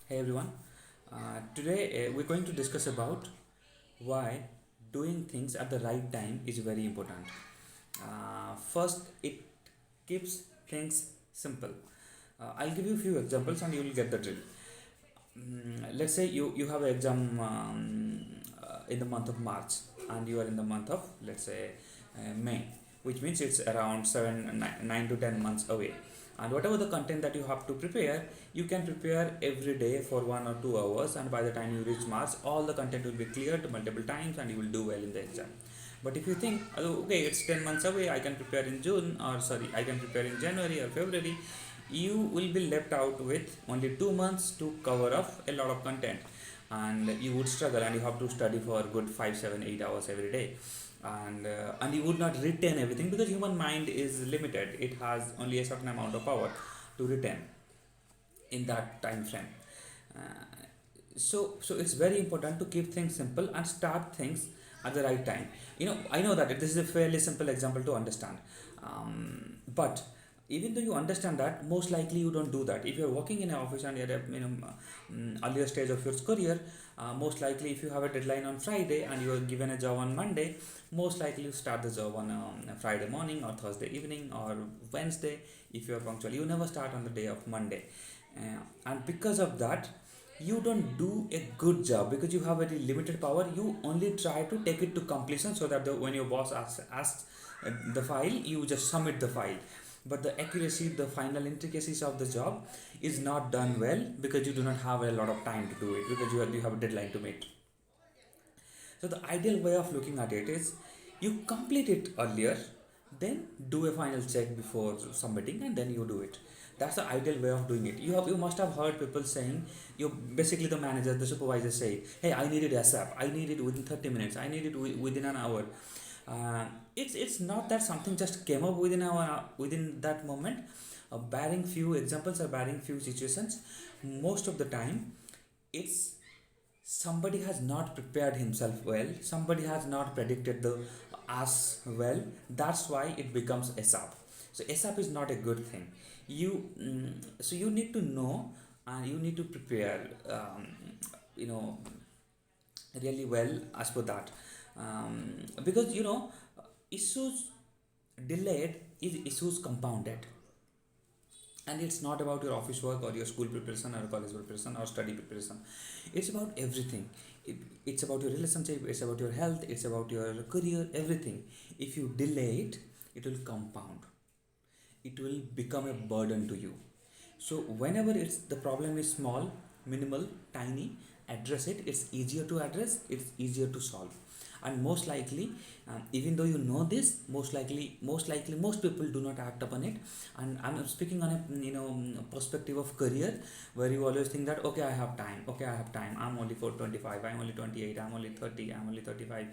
Hey everyone. Today we're going to discuss about why doing things at the right time is very important. First, it keeps things simple. I'll give you a few examples and you will get the drill. Let's say you have an exam in the month of March and you are in the month of, let's say, May, which means it's around 9 to 10 months away. And whatever the content that you have to prepare, you can prepare every day for 1 or 2 hours, and by the time you reach March, all the content will be cleared multiple times and you will do well in the exam. But if you think, "Oh, okay, it's 10 months away, I can prepare in June, or sorry, I can prepare in January or February," you will be left out with only 2 months to cover up a lot of content, and you would struggle and you have to study for good 5 7 8 hours every day, and you would not retain everything because human mind is limited. It has only a certain amount of power to retain in that time frame. So it's very important to keep things simple and start things at the right time. I know that this is a fairly simple example to understand, but even though you understand that, most likely you don't do that. If you're working in an office and you're at earlier stage of your career, most likely if you have a deadline on Friday and you are given a job on Monday, most likely you start the job on Friday morning or Thursday evening or Wednesday. If you are punctual, you never start on the day of Monday, and because of that, you don't do a good job because you have very limited power. You only try to take it to completion so that when your boss asks the file, you just submit the file. But the accuracy, the final intricacies of the job is not done well because you do not have a lot of time to do it, because you have a deadline to meet. So the ideal way of looking at it is you complete it earlier, then do a final check before submitting, and then you do it. That's the ideal way of doing it. You must have heard people saying, you basically the manager, the supervisor say, "Hey, I need it ASAP. I need it within 30 minutes. I need it within an hour." It's not that something just came up within that moment. Barring few examples or barring few situations, most of the time, it's somebody has not prepared himself well, somebody has not predicted the as well. That's why it becomes ASAP. So ASAP is not a good thing. So you need to know and you need to prepare, you know really well as per that, because issues delayed is issues compounded. And it's not about your office work or your school preparation or college preparation or study preparation. It's about everything. It's about your relationship, it's about your health, it's about your career, everything. If you delay it, it will compound, it will become a burden to you. So whenever it's the problem is small, minimal, tiny, address it. It's easier to address, it's easier to solve. And most likely, even though you know this, most likely most people do not act upon it. And I'm speaking on a perspective of career, where you always think that, okay, I have time, okay, I have time, I'm only 425, I'm only 28, I'm only 30, I'm only 35.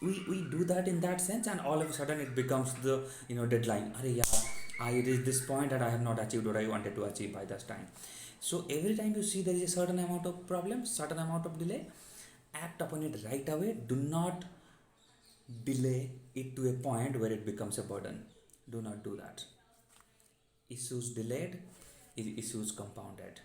We do that in that sense, and all of a sudden it becomes the deadline. Arey yaar, I reached this point and I have not achieved what I wanted to achieve by this time. So every time you see there is a certain amount of problem, certain amount of delay, act upon it right away. Do not delay it to a point where it becomes a burden. Do not do that. Issues delayed is issues compounded.